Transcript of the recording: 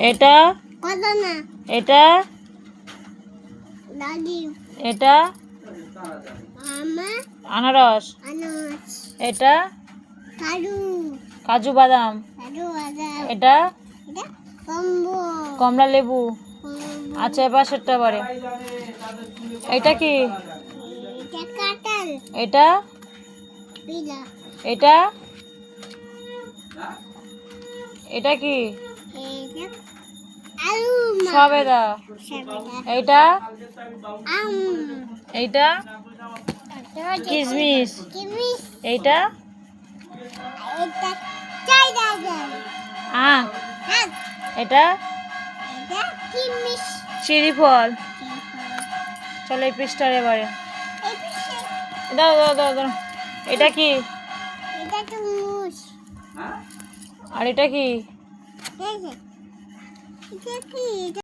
এটা এটা এটা আনারস। এটা কাজু বাদাম। এটা কমলা লেবু। আচ্ছা এবার সেটা পারে। এটা কি? এটা এটা এটা কি? সবেদা। এইটা এইটা কিশমিশ। এইটা আখ। এটা চিরি ফল। চলো এই পৃষ্ঠার এবারে দাও দাও দাও দাও। এটা কি? আর এটা কি?